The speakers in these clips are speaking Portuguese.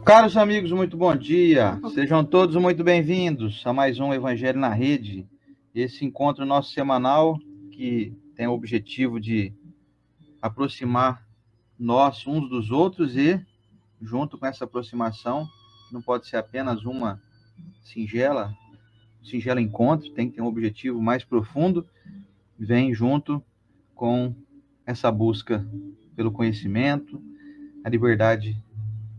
Caros amigos, muito bom dia. Sejam todos muito bem-vindos a mais um Evangelho na Rede. Esse encontro nosso semanal que tem o objetivo de aproximar nós uns dos outros e, junto com essa aproximação, não pode ser apenas uma singelo encontro, tem que ter um objetivo mais profundo, vem junto com essa busca pelo conhecimento, a liberdade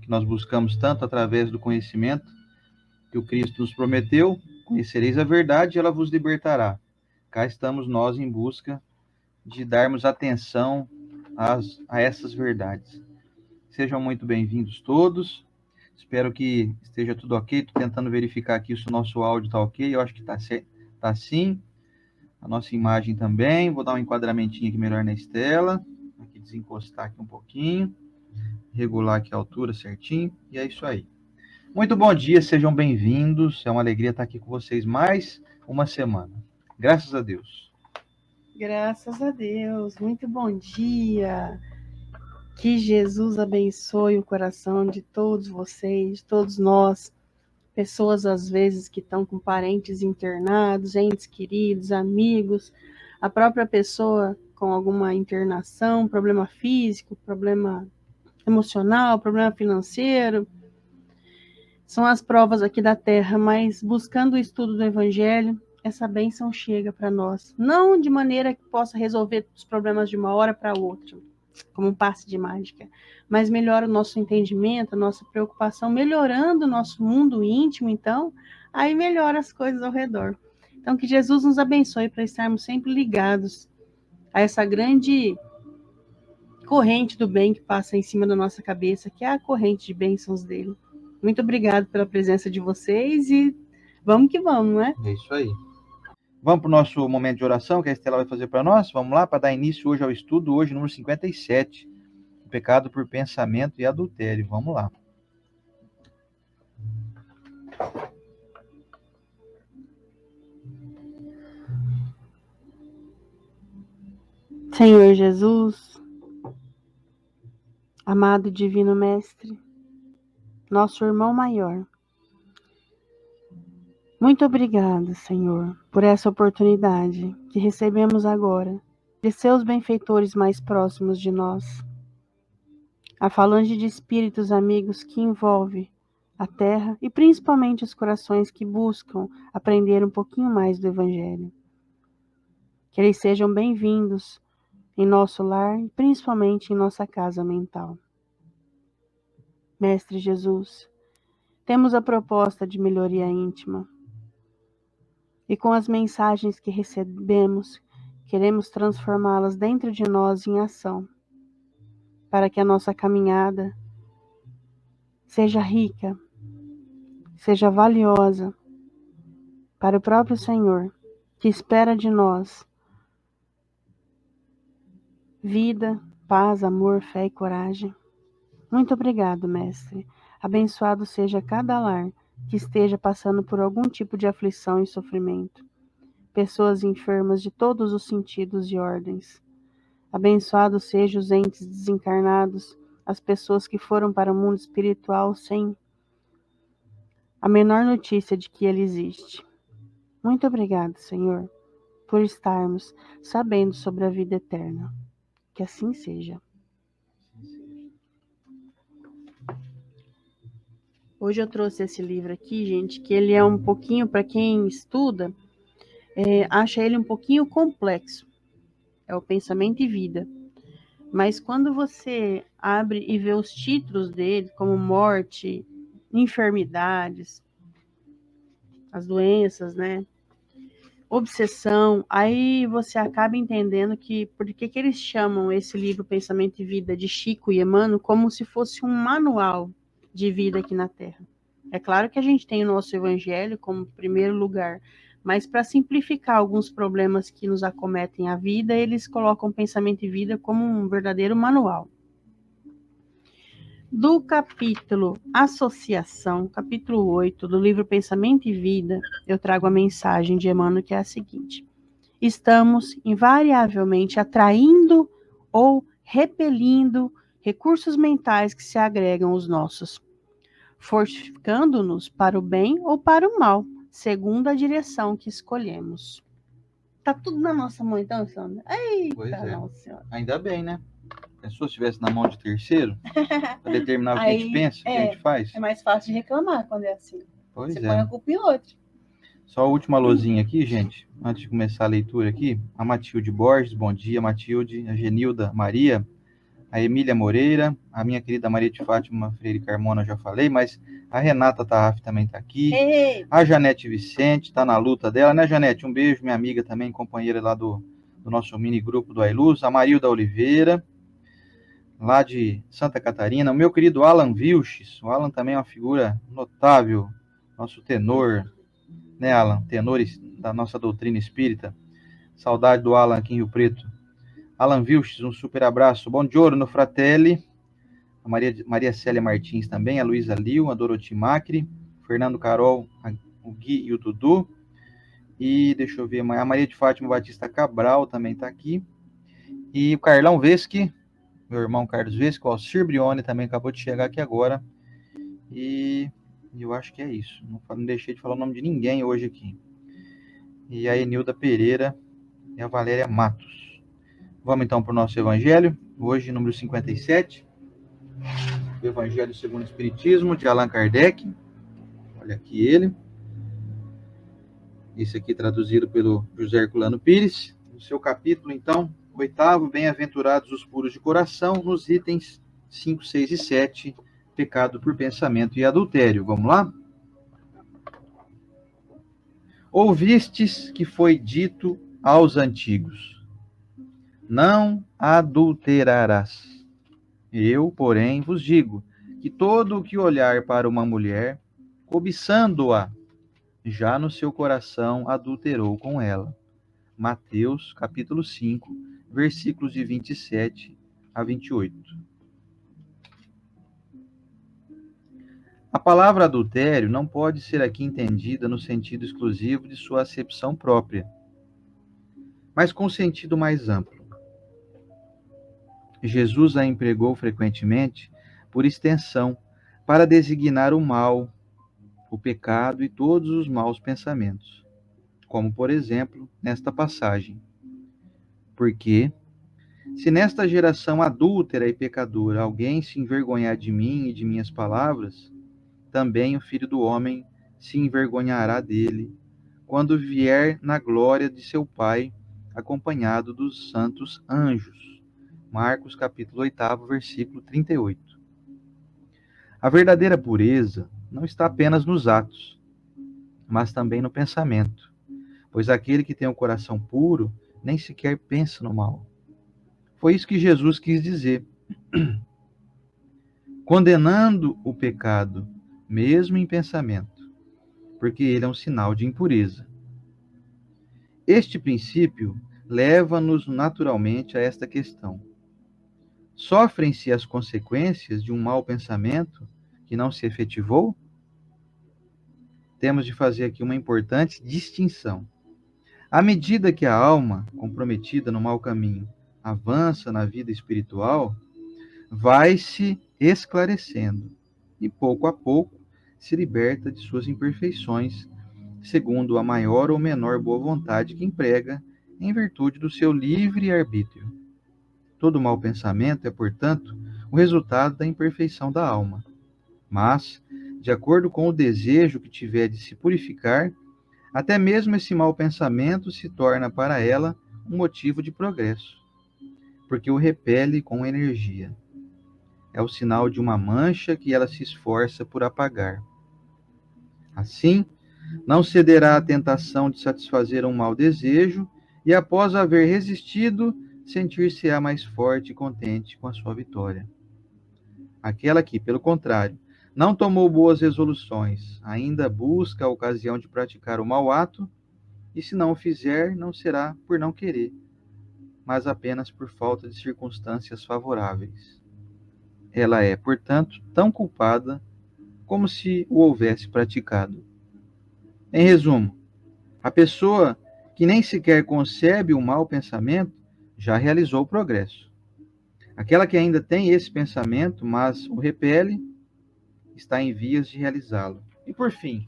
que nós buscamos tanto através do conhecimento que o Cristo nos prometeu: conhecereis a verdade e ela vos libertará. Cá estamos nós em busca de darmos atenção a essas verdades. Sejam muito bem-vindos todos. Espero que esteja tudo ok. Estou tentando verificar aqui se o nosso áudio está ok. Eu acho que está sim. A nossa imagem também. Vou dar um enquadramentinho aqui melhor na estela. Aqui desencostar aqui um pouquinho. Regular aqui a altura certinho. E é isso aí. Muito bom dia, sejam bem-vindos. É uma alegria estar aqui com vocês mais uma semana. Graças a Deus. Graças a Deus. Muito bom dia. Que Jesus abençoe o coração de todos vocês, de todos nós. Pessoas, às vezes, que estão com parentes internados, entes queridos, amigos. A própria pessoa com alguma internação, problema físico, problema emocional, problema financeiro. São as provas aqui da terra, mas buscando o estudo do Evangelho, essa bênção chega para nós. Não de maneira que possa resolver os problemas de uma hora para outra, como um passe de mágica, mas melhora o nosso entendimento, a nossa preocupação, melhorando o nosso mundo íntimo, então, aí melhora as coisas ao redor. Então, que Jesus nos abençoe para estarmos sempre ligados a essa grande corrente do bem que passa em cima da nossa cabeça, que é a corrente de bênçãos dele. Muito obrigado pela presença de vocês e vamos que vamos, não é? É isso aí. Vamos para o nosso momento de oração que a Estela vai fazer para nós? Vamos lá, para dar início hoje ao estudo, hoje número 57, o pecado por pensamento e adultério. Vamos lá. Senhor Jesus, amado Divino Mestre, nosso irmão maior, muito obrigado, Senhor, por essa oportunidade que recebemos agora de seus benfeitores mais próximos de nós. A falange de espíritos amigos que envolve a terra e principalmente os corações que buscam aprender um pouquinho mais do Evangelho. Que eles sejam bem-vindos em nosso lar e principalmente em nossa casa mental. Mestre Jesus, temos a proposta de melhoria íntima e com as mensagens que recebemos, queremos transformá-las dentro de nós em ação, para que a nossa caminhada seja rica, seja valiosa para o próprio Senhor, que espera de nós vida, paz, amor, fé e coragem. Muito obrigado, Mestre. Abençoado seja cada lar que esteja passando por algum tipo de aflição e sofrimento. Pessoas enfermas de todos os sentidos e ordens. Abençoados sejam os entes desencarnados, as pessoas que foram para o mundo espiritual sem a menor notícia de que ele existe. Muito obrigado, Senhor, por estarmos sabendo sobre a vida eterna. Que assim seja. Hoje eu trouxe esse livro aqui, gente, que ele é um pouquinho, para quem estuda, acha ele um pouquinho complexo. É o Pensamento e Vida. Mas quando você abre e vê os títulos dele, como morte, enfermidades, as doenças, né? Obsessão, aí você acaba entendendo que por que eles chamam esse livro Pensamento e Vida de Chico e Emmanuel como se fosse um manual de vida aqui na Terra. É claro que a gente tem o nosso Evangelho como primeiro lugar, mas para simplificar alguns problemas que nos acometem a vida, eles colocam Pensamento e Vida como um verdadeiro manual. Do capítulo Associação, capítulo 8, do livro Pensamento e Vida, eu trago a mensagem de Emmanuel, que é a seguinte: estamos invariavelmente atraindo ou repelindo recursos mentais que se agregam aos nossos. fortificando-nos para o bem ou para o mal, segundo a direção que escolhemos. Tá tudo na nossa mão, então, Sandra? Pois Eita, é. nossa senhora. Ainda bem, né? Pensou se estivesse na mão de terceiro, para determinar o que a gente Aí, pensa, o que a gente faz? É mais fácil de reclamar quando é assim. Pois Você é. põe a culpa em outro. Só a última luzinha aqui, gente, antes de começar a leitura aqui. A Matilde Borges, bom dia, Matilde. A Genilda Maria, a Emília Moreira, a minha querida Maria de Fátima Freire Carmona, eu já falei, mas a Renata Tarraf também está aqui. Ei, A Janete Vicente está na luta dela, né, Janete? Um beijo, minha amiga também, companheira lá do nosso mini grupo do Ailuz. A Marilda Oliveira, lá de Santa Catarina. O meu querido Alan Vilches, o Alan também é uma figura notável, nosso tenor, né, Alan? Tenores da nossa doutrina espírita. Saudade do Alan aqui em Rio Preto. Alan Vilches, um super abraço. Bom giorno, fratelli. A Maria Célia Martins também, a Luísa Liu, a Doroti Macri, Fernando Carol, o Gui e o Dudu. E deixa eu ver, a Maria de Fátima Batista Cabral também está aqui. E o Carlão Vesque, meu irmão Carlos Vesque, o Alcir Brione também acabou de chegar aqui agora. E eu acho que é isso. Não deixei de falar o nome de ninguém hoje aqui. E a Enilda Pereira e a Valéria Matos. Vamos então para o nosso evangelho. Hoje, número 57. O Evangelho segundo o Espiritismo, de Allan Kardec. Olha aqui ele. Esse aqui traduzido pelo José Herculano Pires. No seu capítulo, então, 8º, Bem-aventurados os puros de coração, nos itens 5, 6 e 7, pecado por pensamento e adultério. Vamos lá? Ouvistes que foi dito aos antigos: não adulterarás. Eu, porém, vos digo que todo o que olhar para uma mulher, cobiçando-a, já no seu coração adulterou com ela. Mateus, capítulo 5, versículos de 27 a 28. A palavra adultério não pode ser aqui entendida no sentido exclusivo de sua acepção própria, mas com sentido mais amplo. Jesus a empregou frequentemente, por extensão, para designar o mal, o pecado e todos os maus pensamentos, como, por exemplo, nesta passagem. Porque, se nesta geração adúltera e pecadora alguém se envergonhar de mim e de minhas palavras, também o Filho do Homem se envergonhará dele, quando vier na glória de seu Pai, acompanhado dos santos anjos. Marcos, capítulo 8, versículo 38. A verdadeira pureza não está apenas nos atos, mas também no pensamento, pois aquele que tem o coração puro nem sequer pensa no mal. Foi isso que Jesus quis dizer, condenando o pecado, mesmo em pensamento, porque ele é um sinal de impureza. Este princípio leva-nos naturalmente a esta questão. Sofrem-se as consequências de um mau pensamento que não se efetivou? Temos de fazer aqui uma importante distinção. À medida que a alma, comprometida no mau caminho, avança na vida espiritual, vai se esclarecendo e, pouco a pouco, se liberta de suas imperfeições, segundo a maior ou menor boa vontade que emprega em virtude do seu livre arbítrio. Todo mau pensamento é, portanto, o resultado da imperfeição da alma. Mas, de acordo com o desejo que tiver de se purificar, até mesmo esse mau pensamento se torna para ela um motivo de progresso, porque o repele com energia. É o sinal de uma mancha que ela se esforça por apagar. Assim, não cederá à tentação de satisfazer um mau desejo e, após haver resistido, sentir-se-á mais forte e contente com a sua vitória. Aquela que, pelo contrário, não tomou boas resoluções, ainda busca a ocasião de praticar o mau ato, e se não o fizer, não será por não querer, mas apenas por falta de circunstâncias favoráveis. Ela é, portanto, tão culpada como se o houvesse praticado. Em resumo, a pessoa que nem sequer concebe o mau pensamento já realizou o progresso. Aquela que ainda tem esse pensamento, mas o repele, está em vias de realizá-lo. E por fim,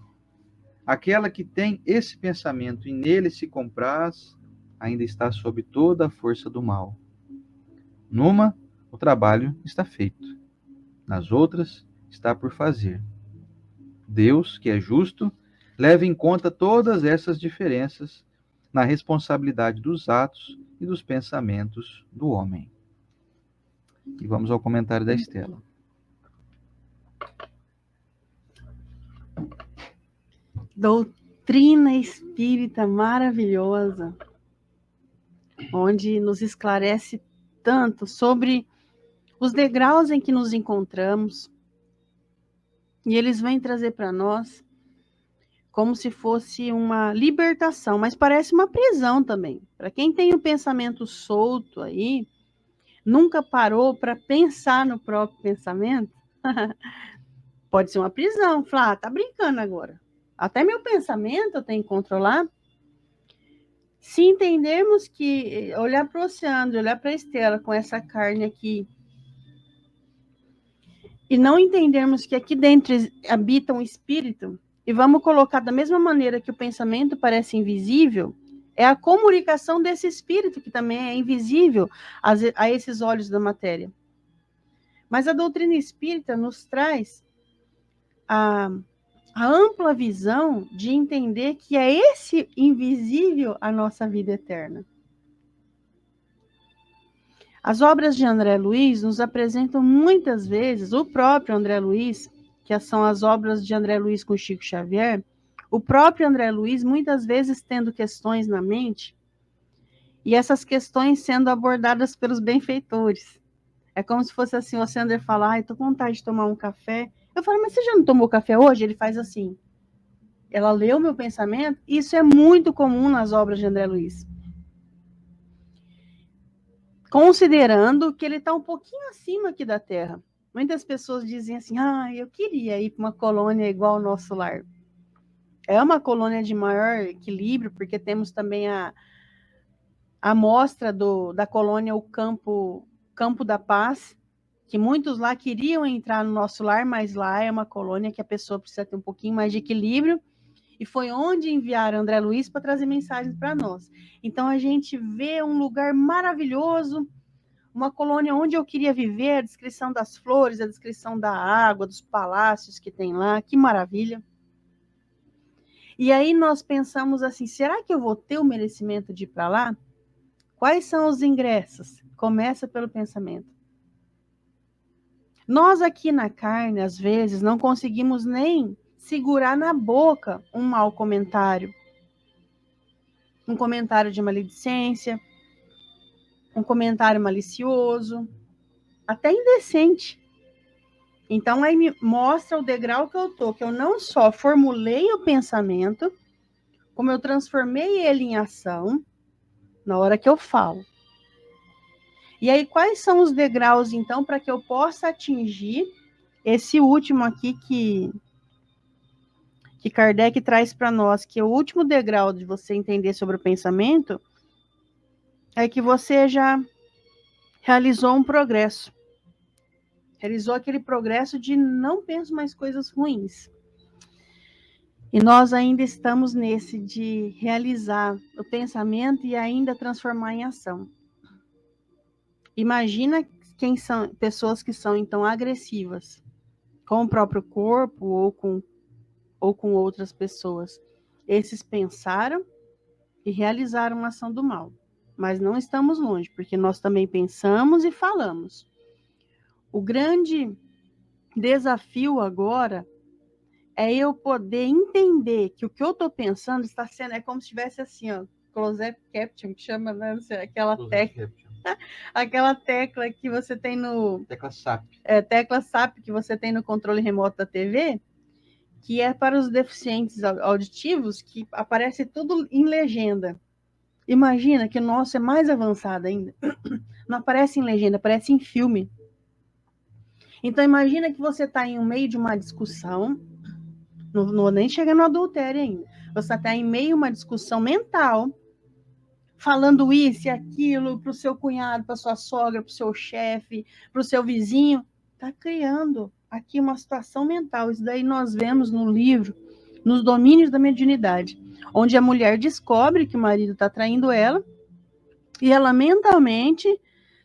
aquela que tem esse pensamento e nele se compraz, ainda está sob toda a força do mal. Numa, o trabalho está feito. Nas outras, está por fazer. Deus, que é justo, leva em conta todas essas diferenças na responsabilidade dos atos e dos pensamentos do homem. E vamos ao comentário da Estela. Doutrina espírita maravilhosa, onde nos esclarece tanto sobre os degraus em que nos encontramos, e eles vêm trazer para nós como se fosse uma libertação, mas parece uma prisão também. Para quem tem o pensamento solto aí, nunca parou para pensar no próprio pensamento, pode ser uma prisão. Falar, tá brincando agora. Até meu pensamento eu tenho que controlar. Se entendermos que olhar para o oceano, olhar para a Estela com essa carne aqui, e não entendermos que aqui dentro habita um espírito, e vamos colocar da mesma maneira que o pensamento parece invisível, é a comunicação desse espírito que também é invisível a esses olhos da matéria. Mas a doutrina espírita nos traz a ampla visão de entender que é esse invisível a nossa vida eterna. As obras de André Luiz nos apresentam muitas vezes, o próprio André Luiz, que são as obras de André Luiz com Chico Xavier, o próprio André Luiz muitas vezes tendo questões na mente, e essas questões sendo abordadas pelos benfeitores. É como se fosse assim, o Sander falar, estou com vontade de tomar um café. Eu falo, mas você já não tomou café hoje? Ele faz assim. Ela leu meu pensamento, isso é muito comum nas obras de André Luiz. Considerando que ele está um pouquinho acima aqui da Terra. Muitas pessoas dizem assim, eu queria ir para uma colônia igual ao nosso lar. É uma colônia de maior equilíbrio, porque temos também a amostra da colônia, o Campo da Paz, que muitos lá queriam entrar no nosso lar, mas lá é uma colônia que a pessoa precisa ter um pouquinho mais de equilíbrio, e foi onde enviaram André Luiz para trazer mensagens para nós. Então a gente vê um lugar maravilhoso, uma colônia onde eu queria viver, a descrição das flores, a descrição da água, dos palácios que tem lá, que maravilha. E aí nós pensamos assim, será que eu vou ter o merecimento de ir para lá? Quais são os ingressos? Começa pelo pensamento. Nós aqui na carne, às vezes, não conseguimos nem segurar na boca um mau comentário. Um comentário de maledicência, um comentário malicioso, até indecente. Então, aí me mostra o degrau que eu tô, que eu não só formulei o pensamento, como eu transformei ele em ação na hora que eu falo. E aí, quais são os degraus, então, para que eu possa atingir esse último aqui que Kardec traz para nós, que é o último degrau de você entender sobre o pensamento, é que você já realizou um progresso. Realizou aquele progresso de não penso mais coisas ruins. E nós ainda estamos nesse de realizar o pensamento e ainda transformar em ação. Imagina quem são pessoas que são, então, agressivas com o próprio corpo ou com outras pessoas. Esses pensaram e realizaram uma ação do mal. Mas não estamos longe, porque nós também pensamos e falamos. O grande desafio agora é eu poder entender que o que eu estou pensando está sendo, é como se tivesse assim, ó, close-up caption, que chama, né, aquela tecla que você tem no... Tecla SAP. Tecla SAP que você tem no controle remoto da TV, que é para os deficientes auditivos, que aparece tudo em legenda. Imagina que o nosso é mais avançado ainda. Não aparece em legenda, aparece em filme. Então, imagina que você está em meio de uma discussão, não nem chega no adultério ainda. Você está em meio de uma discussão mental, falando isso e aquilo para o seu cunhado, para sua sogra, para o seu chefe, para o seu vizinho. Está criando aqui uma situação mental. Isso daí nós vemos no livro, Nos Domínios da Mediunidade, onde a mulher descobre que o marido está traindo ela, e ela mentalmente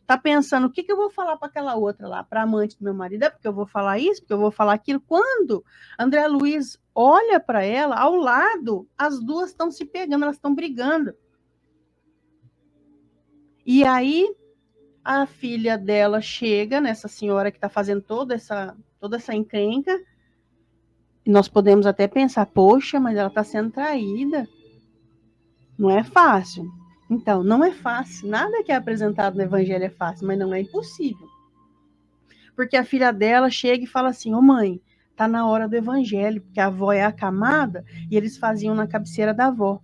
está pensando, o que eu vou falar para aquela outra lá, para a amante do meu marido? É porque eu vou falar isso, porque eu vou falar aquilo. Quando André Luiz olha para ela, ao lado, as duas estão se pegando, elas estão brigando. E aí, a filha dela chega, nessa senhora que está fazendo toda essa encrenca, e nós podemos até pensar, poxa, mas ela está sendo traída. Não é fácil. Então, não é fácil. Nada que é apresentado no Evangelho é fácil, mas não é impossível. Porque a filha dela chega e fala assim, ô mãe, tá na hora do Evangelho, porque a avó é acamada, e eles faziam na cabeceira da avó.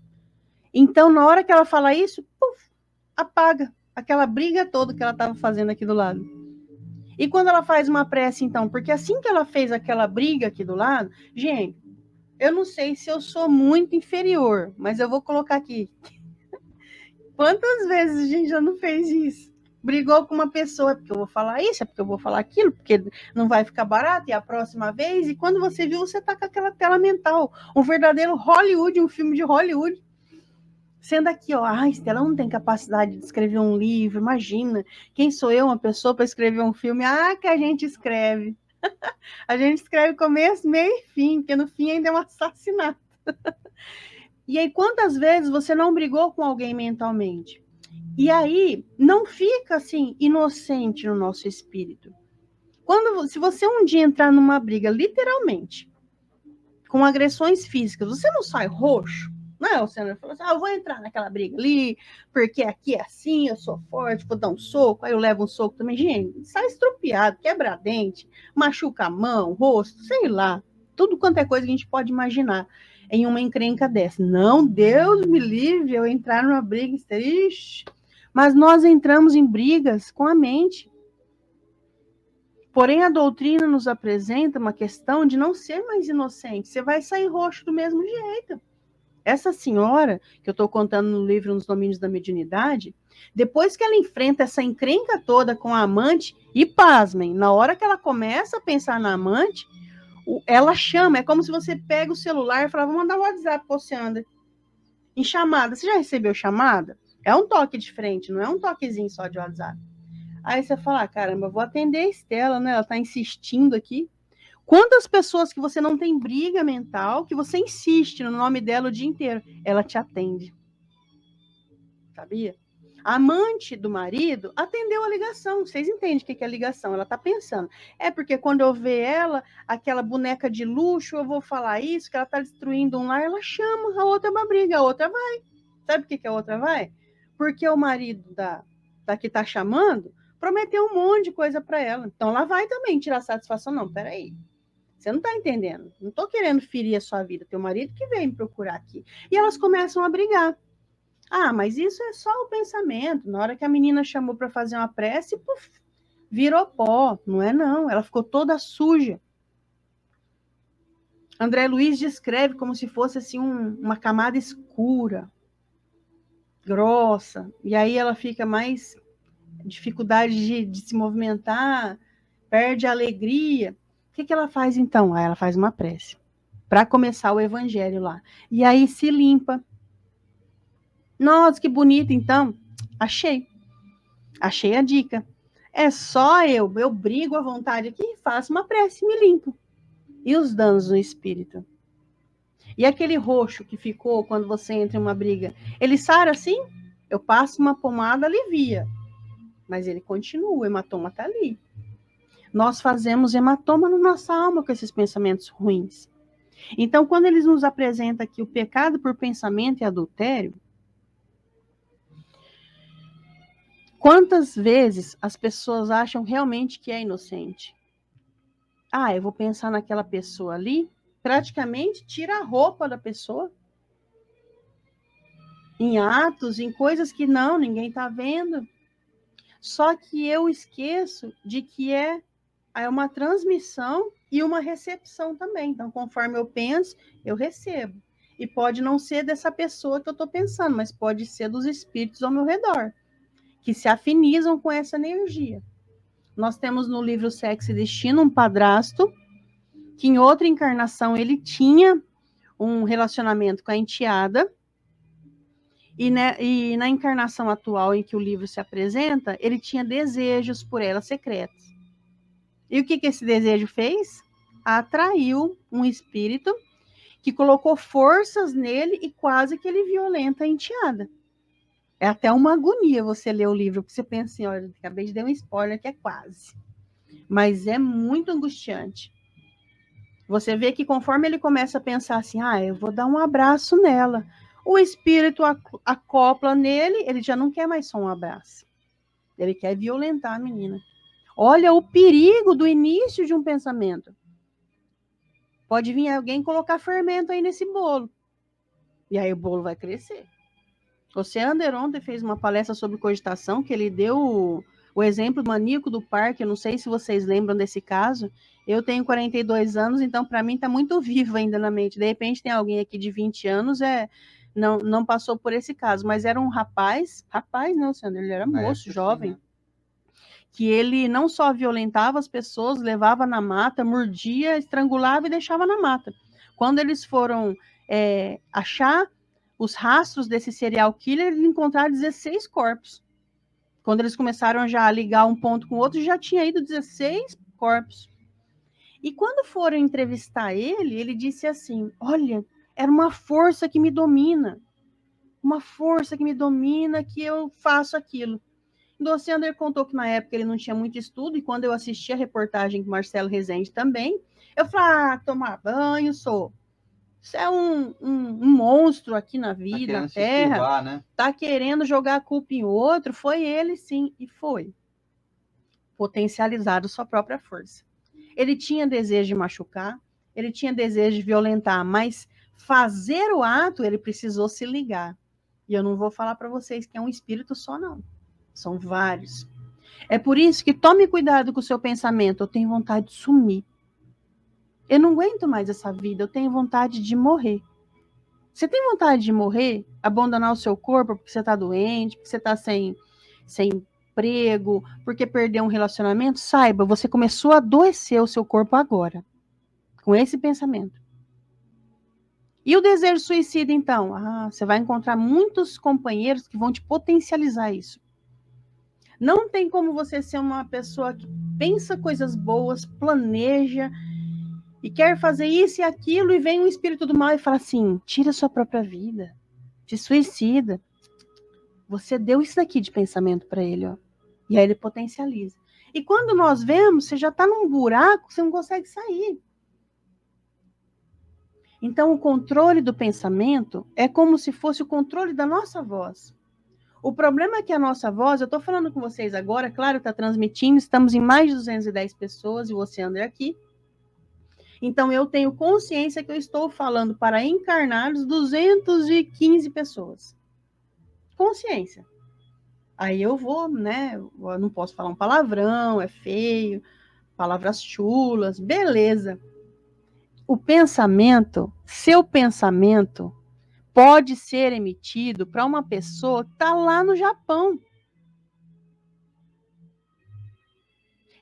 Então, na hora que ela fala isso, puf, apaga aquela briga toda que ela estava fazendo aqui do lado. E quando ela faz uma prece, então, porque assim que ela fez aquela briga aqui do lado, gente, eu não sei se eu sou muito inferior, mas eu vou colocar aqui. Quantas vezes a gente já não fez isso? Brigou com uma pessoa, é porque eu vou falar isso, é porque eu vou falar aquilo, porque não vai ficar barato, e a próxima vez, e quando você viu, você tá com aquela tela mental, um verdadeiro Hollywood, um filme de Hollywood. Sendo aqui, ó, a Estela não tem capacidade de escrever um livro, imagina, quem sou eu, uma pessoa para escrever um filme? Ah, que a gente escreve. A gente escreve começo, meio e fim, porque no fim ainda é um assassinato. E aí, quantas vezes você não brigou com alguém mentalmente? E aí, não fica assim, inocente no nosso espírito. Se você um dia entrar numa briga, literalmente, com agressões físicas, você não sai roxo? Não é? Você não fala assim, eu vou entrar naquela briga ali, porque aqui é assim, eu sou forte, vou dar um soco, aí eu levo um soco também. Gente, sai estrupiado, quebra dente, machuca a mão, rosto, sei lá. Tudo quanto é coisa que a gente pode imaginar em uma encrenca dessa. Não, Deus me livre eu entrar numa briga. Ixi. Mas nós entramos em brigas com a mente. Porém, a doutrina nos apresenta uma questão de não ser mais inocente. Você vai sair roxo do mesmo jeito. Essa senhora, que eu estou contando no livro Nos Domínios da Mediunidade, depois que ela enfrenta essa encrenca toda com a amante, e pasmem, na hora que ela começa a pensar na amante, ela chama, é como se você pega o celular e fala, vou mandar um WhatsApp para você, André. Em chamada, você já recebeu chamada? É um toque de frente, não é um toquezinho só de WhatsApp. Aí você fala, caramba, eu vou atender a Estela, né? Ela está insistindo aqui. Quantas pessoas que você não tem briga mental, que você insiste no nome dela o dia inteiro, ela te atende. Sabia? A amante do marido atendeu a ligação. Vocês entendem o que é a ligação? Ela está pensando. É porque quando eu ver ela, aquela boneca de luxo, eu vou falar isso, que ela está destruindo um lar, ela chama, a outra é uma briga, a outra vai. Sabe por que a outra vai? Porque o marido da que está chamando prometeu um monte de coisa para ela. Então ela vai também tirar satisfação. Não, peraí. Você não está entendendo. Não estou querendo ferir a sua vida. Teu marido que veio me procurar aqui. E elas começam a brigar. Ah, mas isso é só o pensamento. Na hora que a menina chamou para fazer uma prece, puf, virou pó. Não é não. Ela ficou toda suja. André Luiz descreve como se fosse assim uma camada escura, grossa. E aí ela fica mais dificuldade de se movimentar, perde a alegria. O que ela faz então? Aí ela faz uma prece para começar o evangelho lá. E aí se limpa. Nossa, que bonito, então. Achei a dica. É só eu brigo à vontade aqui, faço uma prece e me limpo. E os danos no espírito? E aquele roxo que ficou quando você entra em uma briga, ele sara assim? Eu passo uma pomada, alivia. Mas ele continua, o hematoma está ali. Nós fazemos hematoma na nossa alma com esses pensamentos ruins. Então, quando eles nos apresentam aqui o pecado por pensamento e adultério, quantas vezes as pessoas acham realmente que é inocente? Ah, eu vou pensar naquela pessoa ali, praticamente tira a roupa da pessoa. Em atos, em coisas que não, ninguém está vendo. Só que eu esqueço de que é uma transmissão e uma recepção também. Então, conforme eu penso, eu recebo. E pode não ser dessa pessoa que eu estou pensando, mas pode ser dos espíritos ao meu redor, que se afinizam com essa energia. nós temos no livro Sexo e Destino um padrasto que em outra encarnação ele tinha um relacionamento com a enteada, e na encarnação atual em que o livro se apresenta, ele tinha desejos por ela secretos. E o que esse desejo fez? Atraiu um espírito que colocou forças nele e quase que ele violenta a enteada. É até uma agonia você ler o livro, porque você pensa assim, olha, acabei de dar um spoiler que é quase. Mas é muito angustiante. Você vê que conforme ele começa a pensar assim, eu vou dar um abraço nela, o espírito acopla nele, ele já não quer mais só um abraço. Ele quer violentar a menina. Olha o perigo do início de um pensamento. Pode vir alguém colocar fermento aí nesse bolo. E aí o bolo vai crescer. O Seander ontem fez uma palestra sobre cogitação, que ele deu o exemplo do maníaco do parque. Eu não sei se vocês lembram desse caso. Eu tenho 42 anos, então para mim está muito vivo ainda na mente. De repente tem alguém aqui de 20 anos, não passou por esse caso, mas era um rapaz não, Seander, ele era moço, jovem, que ele não só violentava as pessoas, levava na mata, mordia, estrangulava e deixava na mata. Quando eles foram achar os rastros desse serial killer, eles encontraram 16 corpos. Quando eles começaram já a ligar um ponto com o outro, já tinha ido 16 corpos. E quando foram entrevistar ele, ele disse assim, olha, era uma força que me domina, que eu faço aquilo. O Dociander contou que na época ele não tinha muito estudo, e quando eu assisti a reportagem com Marcelo Rezende também, eu falei, tomar banho, sou. Isso é um monstro aqui na vida, na Terra. Esquivar, né? Tá querendo jogar a culpa em outro. Foi ele, sim, e foi. Potencializado sua própria força. Ele tinha desejo de machucar, ele tinha desejo de violentar, mas fazer o ato, ele precisou se ligar. E eu não vou falar para vocês que é um espírito só, não. São vários. É por isso que tome cuidado com o seu pensamento. Eu tenho vontade de sumir. Eu não aguento mais essa vida. Eu tenho vontade de morrer. Você tem vontade de morrer? Abandonar o seu corpo porque você está doente, porque você está sem emprego, porque perdeu um relacionamento? Saiba, você começou a adoecer o seu corpo agora. Com esse pensamento. E o desejo suicida, então? Você vai encontrar muitos companheiros que vão te potencializar isso. Não tem como você ser uma pessoa que pensa coisas boas, planeja e quer fazer isso e aquilo, e vem um espírito do mal e fala assim, tira sua própria vida, te suicida. Você deu isso daqui de pensamento para ele, ó. E aí ele potencializa. E quando nós vemos, você já está num buraco, você não consegue sair. Então, o controle do pensamento é como se fosse o controle da nossa voz. O problema é que a nossa voz, eu estou falando com vocês agora, claro, está transmitindo, estamos em mais de 210 pessoas e você anda aqui. Então, eu tenho consciência que eu estou falando para encarnados 215 pessoas. Consciência. Aí eu vou, né? Eu não posso falar um palavrão, é feio, palavras chulas, beleza. O pensamento, seu pensamento, pode ser emitido para uma pessoa que está lá no Japão.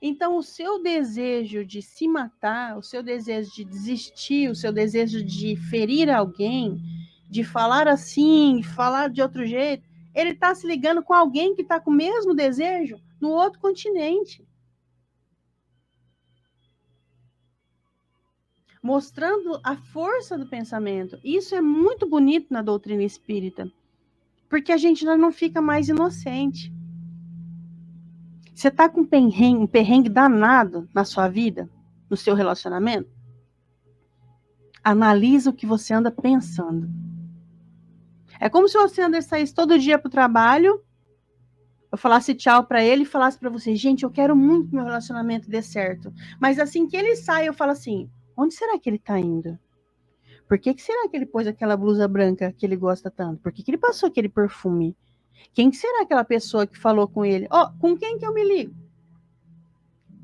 Então, o seu desejo de se matar, o seu desejo de desistir, o seu desejo de ferir alguém, de falar assim, falar de outro jeito, ele está se ligando com alguém que está com o mesmo desejo no outro continente. Mostrando a força do pensamento. Isso é muito bonito na doutrina espírita, porque a gente já não fica mais inocente. Você está com um perrengue danado na sua vida, no seu relacionamento? Analisa o que você anda pensando. É como se você saísse todo dia para o trabalho, eu falasse tchau para ele e falasse para você, gente, eu quero muito que meu relacionamento dê certo. Mas assim que ele sai, eu falo assim, onde será que ele está indo? Por que será que ele pôs aquela blusa branca que ele gosta tanto? Por que ele passou aquele perfume? Quem será aquela pessoa que falou com ele? Com quem que eu me ligo?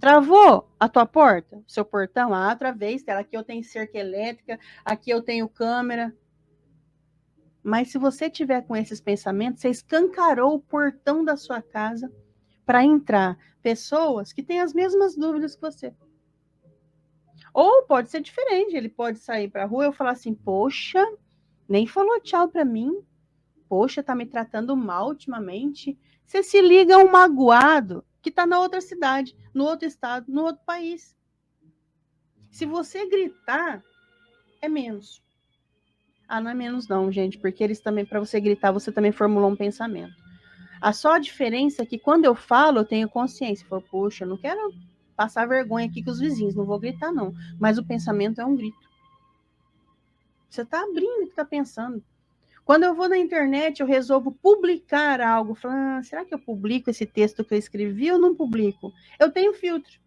Travou a tua porta? Seu portão? Travei. Aqui eu tenho cerca elétrica, aqui eu tenho câmera. Mas se você tiver com esses pensamentos, você escancarou o portão da sua casa para entrar pessoas que têm as mesmas dúvidas que você. Ou pode ser diferente, ele pode sair para a rua e eu falar assim, poxa, nem falou tchau para mim, poxa, tá me tratando mal ultimamente. Você se liga a um magoado que está na outra cidade, no outro estado, no outro país. Se você gritar, é menos. Ah, não é menos não, gente, porque eles também, para você gritar, você também formulou um pensamento. A só diferença é que quando eu falo, eu tenho consciência. Eu falo, poxa, eu não quero passar vergonha aqui com os vizinhos, não vou gritar não. Mas o pensamento é um grito. Você está abrindo o que está pensando. Quando eu vou na internet, eu resolvo publicar algo. Falando, será que eu publico esse texto que eu escrevi ou não publico? Eu tenho filtro.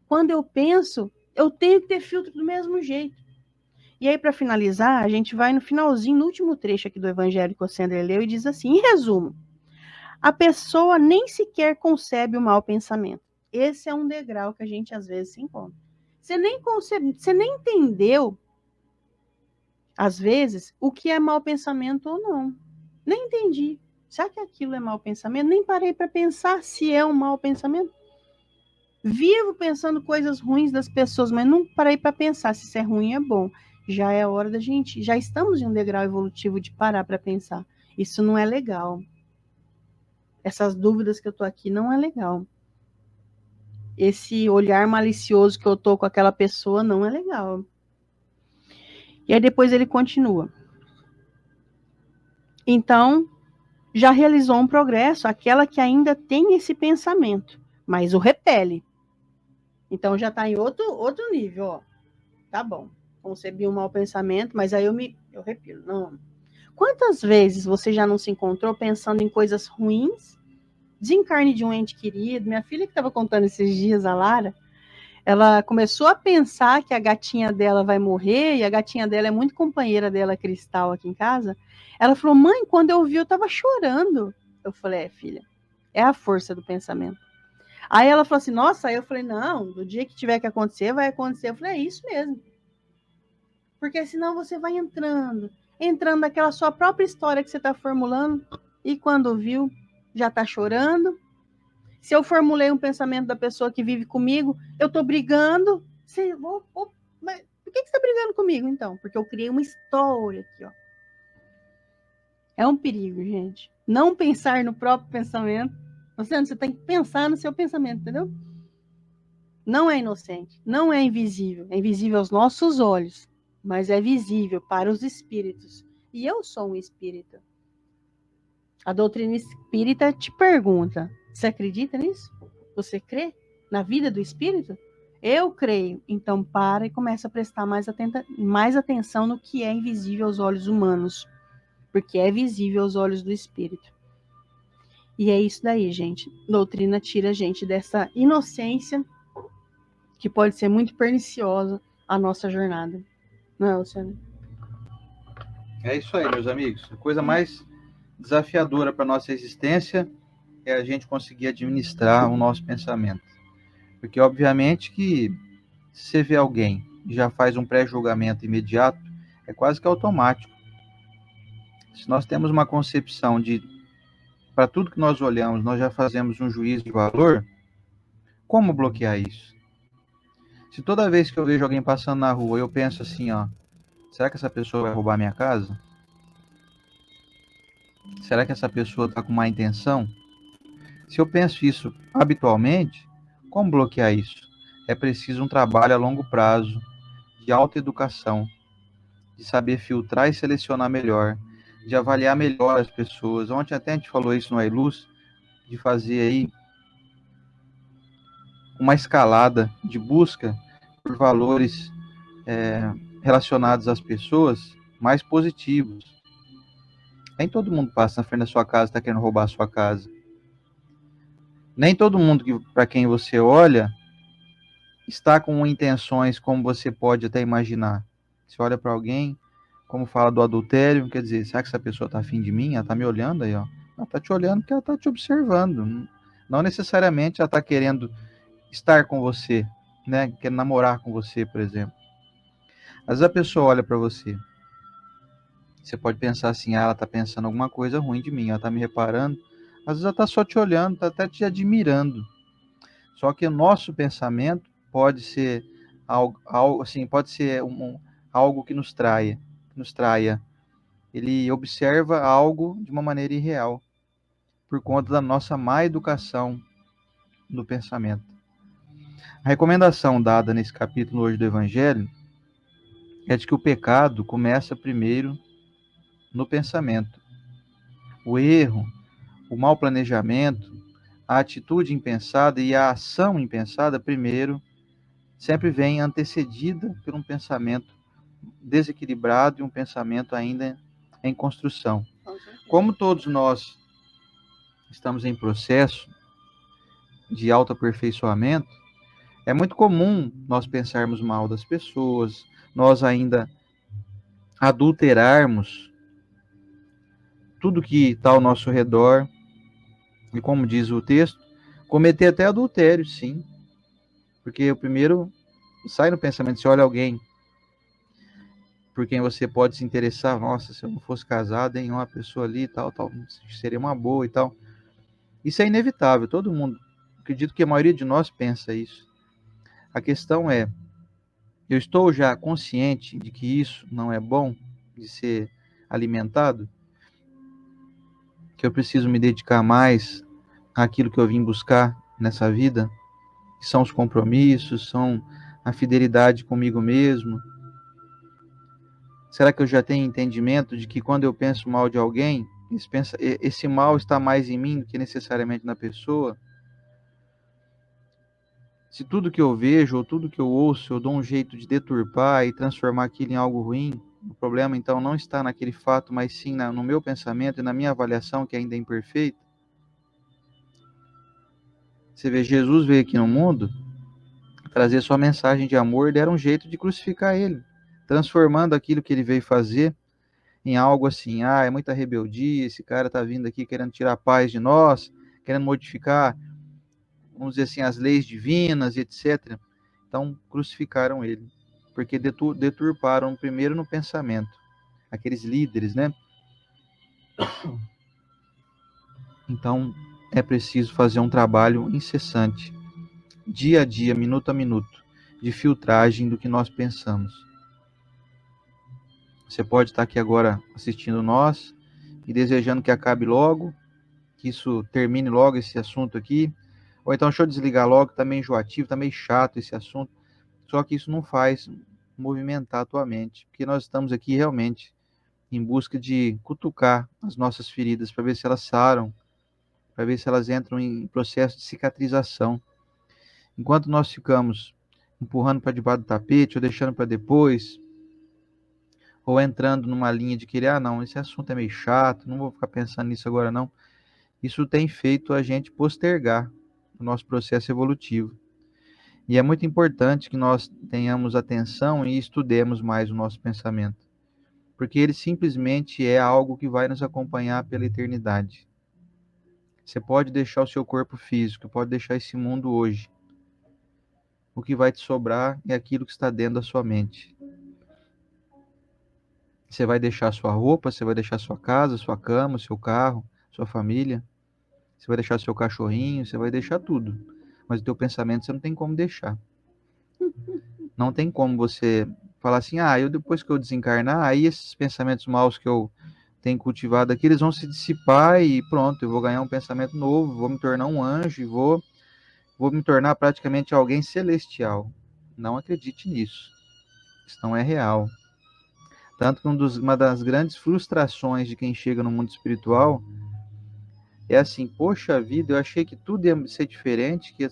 Quando eu penso, eu tenho que ter filtro do mesmo jeito. E aí, para finalizar, a gente vai no finalzinho, no último trecho aqui do Evangelho que o Sandra leu, e diz assim, em resumo, a pessoa nem sequer concebe o mau pensamento. Esse é um degrau que a gente às vezes se encontra. Você nem concebe, você nem entendeu, às vezes, o que é mau pensamento ou não. Nem entendi. Será que aquilo é mau pensamento? Nem parei para pensar se é um mau pensamento. Vivo pensando coisas ruins das pessoas, mas não parei para pensar se isso é ruim ou é bom. Já é hora da gente, já estamos em um degrau evolutivo de parar para pensar. Isso não é legal. Essas dúvidas que eu tô aqui não é legal. Esse olhar malicioso que eu tô com aquela pessoa não é legal. E aí depois ele continua. Então, já realizou um progresso aquela que ainda tem esse pensamento, mas o repele. Então já está em outro nível, ó. Tá bom. Concebi um mau pensamento, mas aí eu repilo. Não. Quantas vezes você já não se encontrou pensando em coisas ruins? Desencarne de um ente querido. Minha filha que estava contando esses dias, a Lara, ela começou a pensar que a gatinha dela vai morrer, e a gatinha dela é muito companheira dela, Cristal, aqui em casa. Ela falou, mãe, quando eu vi, eu estava chorando. Eu falei, filha, é a força do pensamento. Aí ela falou assim, nossa, aí eu falei, não, do dia que tiver que acontecer, vai acontecer. Eu falei, é isso mesmo. Porque senão você vai entrando naquela sua própria história que você está formulando, e quando viu, já está chorando. Se eu formulei um pensamento da pessoa que vive comigo, eu estou brigando. Mas por que você está brigando comigo, então? Porque eu criei uma história aqui, ó. É um perigo, gente. Não pensar no próprio pensamento. Você tem que pensar no seu pensamento, entendeu? Não é inocente, não é invisível. É invisível aos nossos olhos, mas é visível para os espíritos. E eu sou um espírita. A doutrina espírita te pergunta: você acredita nisso? Você crê na vida do espírito? Eu creio. Então para e começa a prestar mais atenção no que é invisível aos olhos humanos, porque é visível aos olhos do espírito. E é isso daí, gente. Doutrina tira a gente dessa inocência que pode ser muito perniciosa a nossa jornada. Não é, Luciano? É isso aí, meus amigos. A coisa mais desafiadora para a nossa existência é a gente conseguir administrar o nosso pensamento. Porque, obviamente, que se você vê alguém e já faz um pré-julgamento imediato, é quase que automático. Se nós temos uma concepção de, para tudo que nós olhamos, nós já fazemos um juízo de valor, como bloquear isso? Se toda vez que eu vejo alguém passando na rua, eu penso assim, ó, será que essa pessoa vai roubar minha casa? Será que essa pessoa está com má intenção? Se eu penso isso habitualmente, como bloquear isso? É preciso um trabalho a longo prazo, de autoeducação, de saber filtrar e selecionar melhor, de avaliar melhor as pessoas. Ontem até a gente falou isso no iLuz, de fazer aí uma escalada de busca por valores relacionados às pessoas mais positivos. Nem todo mundo passa na frente da sua casa e está querendo roubar a sua casa. Nem todo mundo para quem você olha está com intenções como você pode até imaginar. Você olha para alguém, como fala do adultério, quer dizer, será que essa pessoa está afim de mim? Ela está me olhando aí, ó. Ela está te olhando porque ela está te observando. Não necessariamente ela está querendo estar com você, né? Querendo namorar com você, por exemplo. Às vezes a pessoa olha para você. Você pode pensar assim, ela está pensando alguma coisa ruim de mim, ela está me reparando. Às vezes ela está só te olhando, está até te admirando. Só que o nosso pensamento pode ser algo assim, pode ser algo que nos traia. Ele observa algo de uma maneira irreal, por conta da nossa má educação do pensamento. A recomendação dada nesse capítulo hoje do Evangelho é de que o pecado começa primeiro no pensamento. O erro, o mau planejamento, a atitude impensada e a ação impensada primeiro sempre vem antecedida por um pensamento desequilibrado e um pensamento ainda em construção. Como todos nós estamos em processo de autoaperfeiçoamento, é muito comum nós pensarmos mal das pessoas, nós ainda adulterarmos tudo que está ao nosso redor, e como diz o texto, cometer até adultério, sim, porque o primeiro sai no pensamento, você olha alguém por quem você pode se interessar, nossa, se eu não fosse casado, hein, uma pessoa ali, tal, seria uma boa e tal. Isso é inevitável, todo mundo, acredito que a maioria de nós pensa isso. A questão é, eu estou já consciente de que isso não é bom de ser alimentado, que eu preciso me dedicar mais àquilo que eu vim buscar nessa vida, que são os compromissos, são a fidelidade comigo mesmo. Será que eu já tenho entendimento de que quando eu penso mal de alguém, esse mal está mais em mim do que necessariamente na pessoa? Se tudo que eu vejo ou tudo que eu ouço eu dou um jeito de deturpar e transformar aquilo em algo ruim, o problema então não está naquele fato, mas sim no meu pensamento e na minha avaliação, que ainda é imperfeita. Você vê, Jesus veio aqui no mundo trazer sua mensagem de amor, deram um jeito de crucificar ele, transformando aquilo que ele veio fazer em algo assim, é muita rebeldia, esse cara está vindo aqui querendo tirar a paz de nós, querendo modificar, vamos dizer assim, as leis divinas e etc. Então, crucificaram ele, porque deturparam primeiro no pensamento, aqueles líderes, né? Então, é preciso fazer um trabalho incessante, dia a dia, minuto a minuto, de filtragem do que nós pensamos. Você pode estar aqui agora assistindo nós e desejando que acabe logo, que isso termine logo esse assunto aqui, ou então deixa eu desligar logo, tá meio enjoativo, tá meio chato esse assunto. Só que isso não faz movimentar a tua mente, porque nós estamos aqui realmente em busca de cutucar as nossas feridas para ver se elas saram, para ver se elas entram em processo de cicatrização. Enquanto nós ficamos empurrando para debaixo do tapete ou deixando para depois, ou entrando numa linha de querer, não, esse assunto é meio chato, não vou ficar pensando nisso agora não. Isso tem feito a gente postergar o nosso processo evolutivo. E é muito importante que nós tenhamos atenção e estudemos mais o nosso pensamento, porque ele simplesmente é algo que vai nos acompanhar pela eternidade. Você pode deixar o seu corpo físico, pode deixar esse mundo hoje. O que vai te sobrar é aquilo que está dentro da sua mente. Você vai deixar sua roupa, você vai deixar sua casa, sua cama, seu carro, sua família. Você vai deixar seu cachorrinho, você vai deixar tudo. Mas o teu pensamento você não tem como deixar. Não tem como você falar assim, eu depois que eu desencarnar, aí esses pensamentos maus que eu tenho cultivado aqui, eles vão se dissipar e pronto, eu vou ganhar um pensamento novo, vou me tornar um anjo e vou me tornar praticamente alguém celestial. Não acredite nisso. Isso não é real. Tanto que uma das grandes frustrações de quem chega no mundo espiritual é assim, poxa vida, eu achei que tudo ia ser diferente, que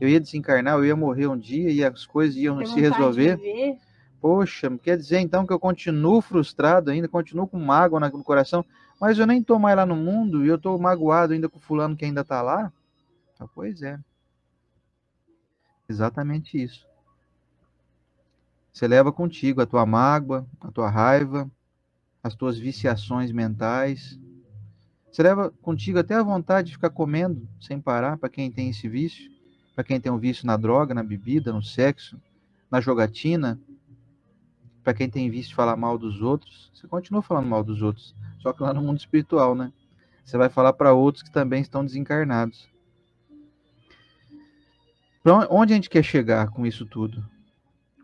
eu ia desencarnar, eu ia morrer um dia e as coisas iam se resolver. Poxa, quer dizer então que eu continuo frustrado ainda, continuo com mágoa no coração, mas eu nem estou mais lá no mundo e eu estou magoado ainda com o fulano que ainda está lá? Pois é, exatamente isso. Você leva contigo a tua mágoa, a tua raiva, as tuas viciações mentais. Você leva contigo até a vontade de ficar comendo sem parar, para quem tem esse vício, para quem tem um vício na droga, na bebida, no sexo, na jogatina, para quem tem vício de falar mal dos outros. Você continua falando mal dos outros, só que lá no mundo espiritual, né? você vai falar para outros que também estão desencarnados. Para onde a gente quer chegar com isso tudo?